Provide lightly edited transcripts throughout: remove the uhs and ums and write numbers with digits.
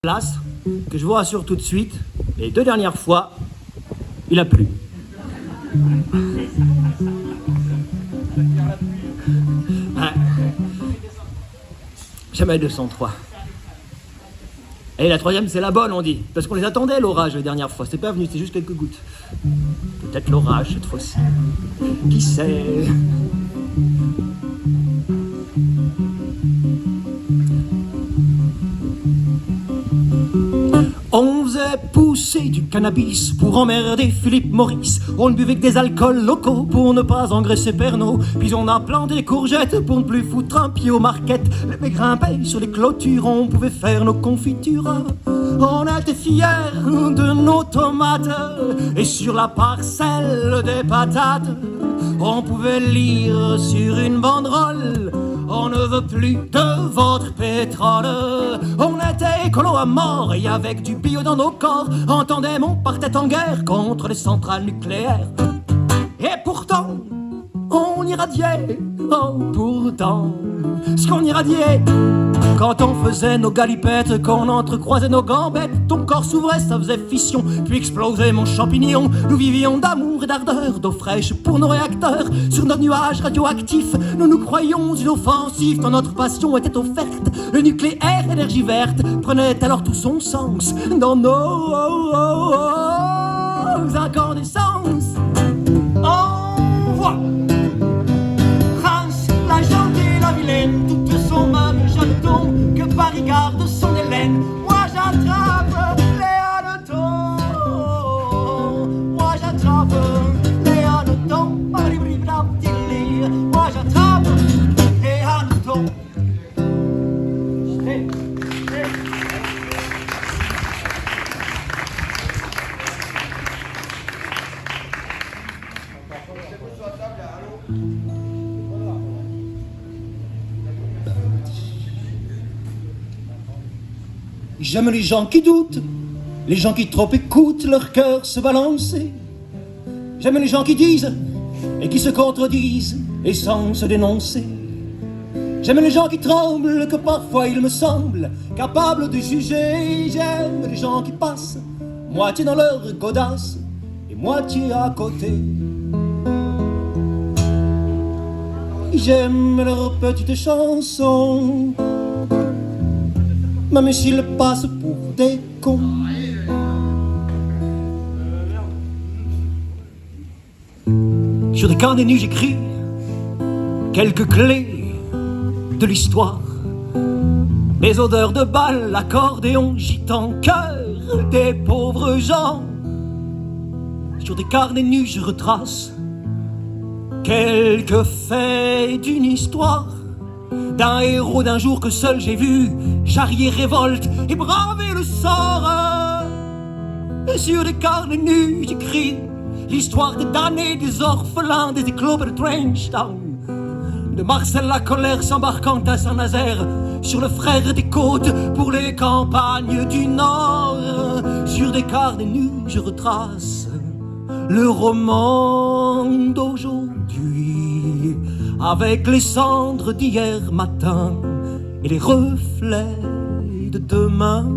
Place que je vous rassure tout de suite, les 2 dernières fois, il a plu. Ouais. Jamais 203. Et la 3e, c'est la bonne, on dit. Parce qu'on les attendait, l'orage, les dernières fois. C'est pas venu, c'est juste quelques gouttes. Peut-être l'orage, cette fois-ci. Qui sait? On faisait pousser du cannabis pour emmerder Philippe Maurice. On buvait que des alcools locaux pour ne pas engraisser Pernod. Puis on a planté des courgettes pour ne plus foutre un pied aux marquettes. Les mecs grimpaient sur les clôtures, on pouvait faire nos confitures. On était fiers de nos tomates et sur la parcelle des patates, on pouvait lire sur une banderole: on ne veut plus de votre pétrole. On était écolo à mort et avec du bio dans nos corps. En tandem, on partait en guerre contre les centrales nucléaires. Et pourtant, on irradiait, oh pourtant, ce qu'on irradiait. Quand on faisait nos galipettes, quand on entrecroisait nos gambettes, ton corps s'ouvrait, ça faisait fission, puis explosait mon champignon. Nous vivions d'amour et d'ardeur, d'eau fraîche pour nos réacteurs. Sur nos nuages radioactifs, nous nous croyions inoffensifs, tant notre passion était offerte. Le nucléaire, énergie verte, prenait alors tout son sens dans nos incandescences. On voit France, la gentille, la vilaine, toutes sont même jetons que Paris garde son Hélène. Moi j'attrape les hannetons, moi j'attrape les hannetons, moi j'attrape les hannetons. J'aime les gens qui doutent, les gens qui trop écoutent leur cœur se balancer. J'aime les gens qui disent et qui se contredisent et sans se dénoncer. J'aime les gens qui tremblent, que parfois il me semble capables de juger. J'aime les gens qui passent moitié dans leur godasse et moitié à côté. J'aime leurs petites chansons, même s'ils passent pour des cons. Sur des carnets nus j'écris quelques clés de l'histoire. Les odeurs de bal, l'accordéon, gitan, cœur des pauvres gens. Sur des carnets nus je retrace quelques faits d'une histoire, d'un héros d'un jour que seul j'ai vu charrier révolte et braver le sort. Et sur des carnets nus j'écris l'histoire des damnés, des orphelins, des éclopes de Trenchtown, de Marcel la colère s'embarquant à Saint-Nazaire sur le frère des côtes pour les campagnes du Nord. Sur des carnets nus je retrace le roman d'aujourd'hui, avec les cendres d'hier matin et les reflets de demain.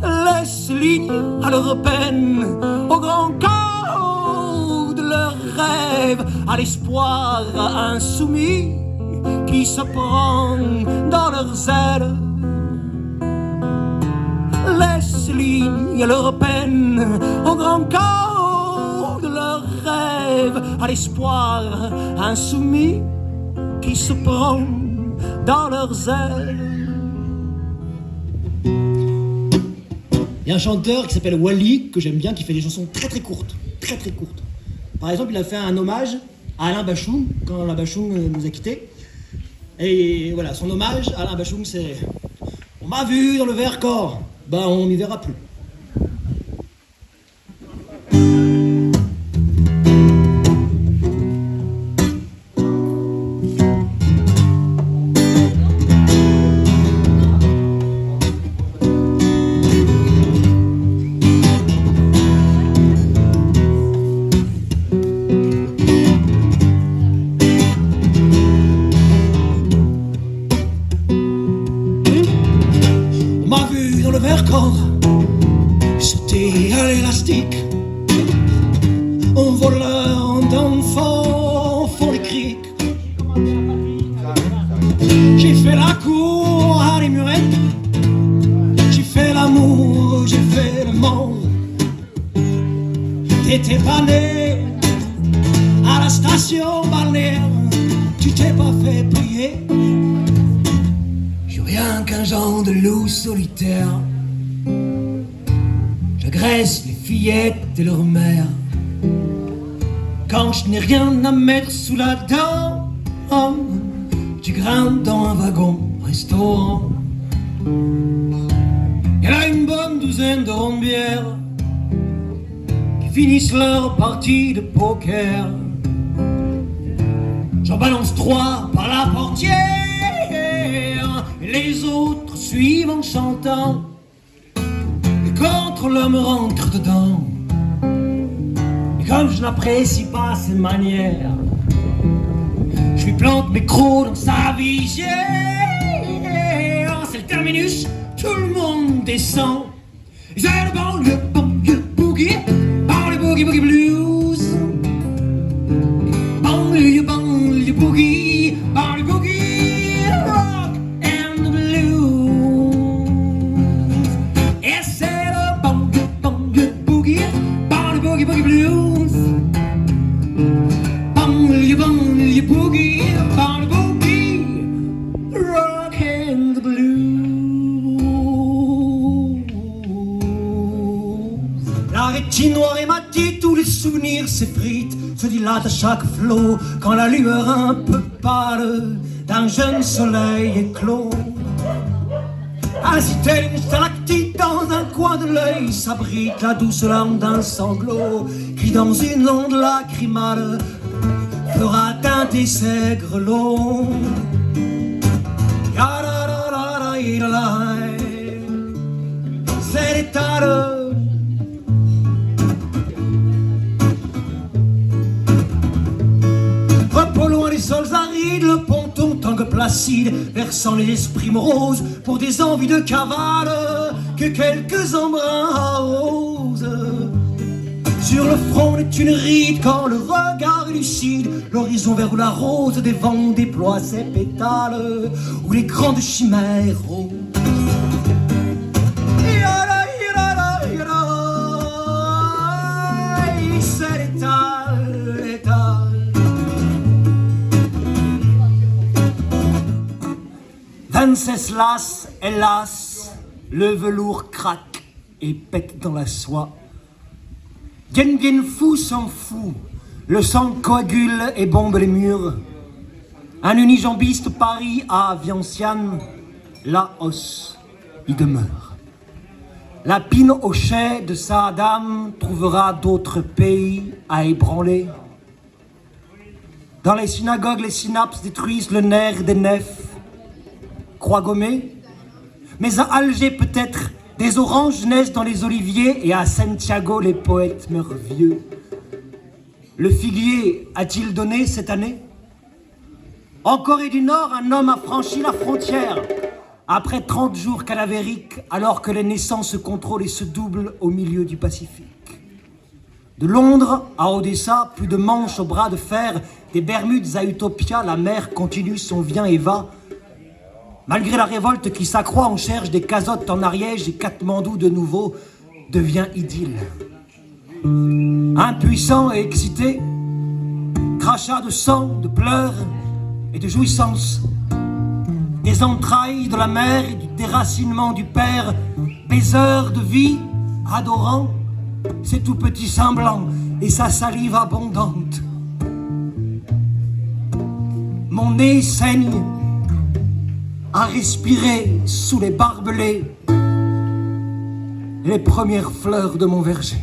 Laisse ligne à leur peine, au grand chaos de leurs rêves, à l'espoir insoumis qui se prend dans leurs ailes. Laisse ligne à leur peine, au grand chaos de leurs rêves, à l'espoir insoumis qui se prend dans leurs ailes. Il y a un chanteur qui s'appelle Wally, que j'aime bien, qui fait des chansons très très courtes, très très courtes. Par exemple, il a fait un hommage à Alain Bachung, quand Alain Bachung nous a quittés. Et voilà, son hommage à Alain Bachung, c'est: on m'a vu dans le Vercors, ben on n'y verra plus. On m'a vu dans le Vercors sauter à l'élastique. Un voleur d'enfants font les criques. J'ai fait la cour à les murettes. J'ai fait l'amour, j'ai fait le monde. T'étais pas né à la station balnéaire. Tu t'es pas fait plier. Je suis rien qu'un genre de loup solitaire. J'agresse les fillettes et leurs mères. Quand je n'ai rien à mettre sous la dent, tu grimpe dans un wagon restaurant. Il y a une bonne douzaine de rondes bières qui finissent leur partie de poker. J'en balance 3 par la portière et les autres suivent en chantant. Les contrôleurs me rentrent dedans. Et comme je n'apprécie pas ses manières, je lui plante mes crocs dans sa visière. C'est le terminus, tout le monde descend. C'est le banlieue boogie, banlieue boogie boogie blues. Banlieue boogie, banlieue boogie, rock and the blues. Et c'est le banlieue boogie, banlieue boogie boogie blues. Banlieue boogie, banlieue boogie, rock and the blues. La rétine noire et matée, tous les souvenirs s'effritent, se dilatent à chaque flot quand la lueur un peu pâle d'un jeune soleil éclot. Ainsi telle une stalactite dans un coin de l'œil s'abrite la douce larme d'un sanglot qui dans une onde lacrymale fera teinter ses grelots. C'est l'étal. Repos loin des sols arides, le ponton tangue placide, versant les esprits moroses pour des envies de cavale que quelques embruns arrosent. Sur le front n'est une ride quand le regard est lucide, l'horizon vers où la rose des vents déploie ses pétales, où les grandes chimères rosent. C'est l'étal, l'étal. Venceslas, hélas, le velours craque et pète dans la soie. Dien Bien Phu s'en fout, le sang coagule et bombe les murs. Un unijambiste parie à Vientiane, Laos y demeure. La pine au chai de Saddam trouvera d'autres pays à ébranler. Dans les synagogues, les synapses détruisent le nerf des nefs. Croix gommée, mais à Alger peut-être des oranges naissent dans les oliviers et à Santiago les poètes meurent vieux. Le figuier a-t-il donné cette année? En Corée du Nord, un homme a franchi la frontière après 30 jours cadavériques, alors que les naissances se contrôlent et se doublent au milieu du Pacifique. De Londres à Odessa, plus de manches au bras de fer, des Bermudes à Utopia, la mer continue son vient et va. Malgré la révolte qui s'accroît, on cherche des casottes en Ariège et Katmandou de nouveau devient idylle. Impuissant et excité, crachats de sang, de pleurs et de jouissance, des entrailles de la mère et du déracinement du père, baiseur de vie, adorant ses tout petits seins blancs et sa salive abondante. Mon nez saigne à respirer sous les barbelés les premières fleurs de mon verger.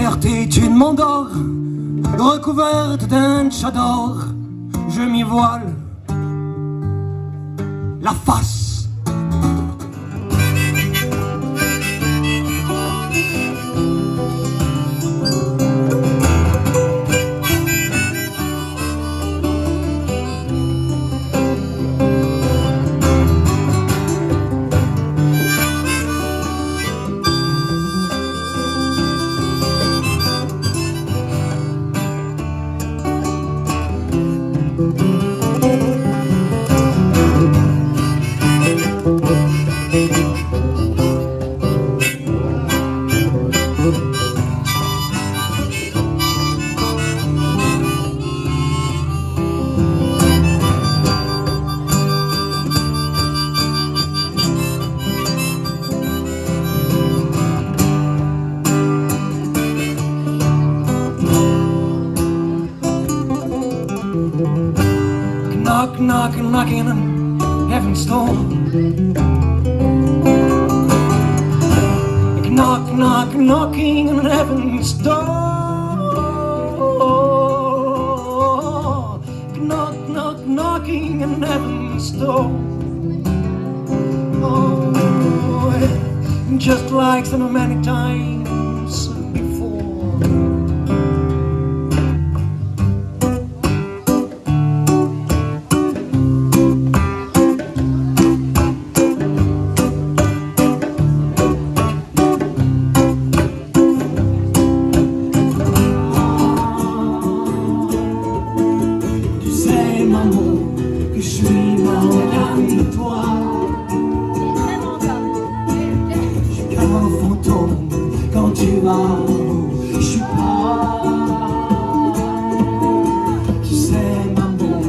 certitude m'endort, recouverte d'un chador, je m'y voile la face. Knock, knock, knocking on heaven's door. Knock, knock, knocking on heaven's door. Knock, knock, knocking on heaven's door. Oh, just like so many times before. Que je suis malade de toi. Je suis comme un fantôme quand tu vas où je suis pas. Tu sais maman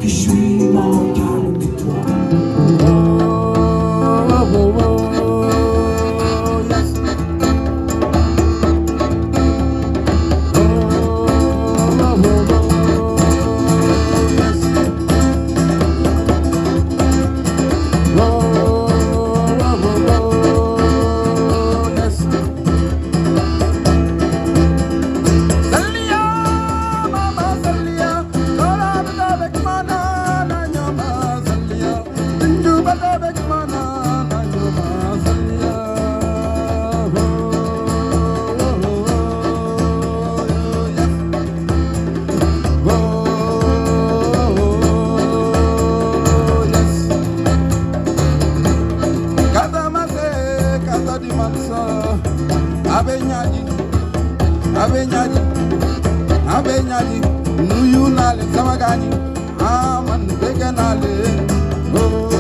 que je suis malade de toi. Abenyadi, nuyu nale samagani, aman beganale, oh.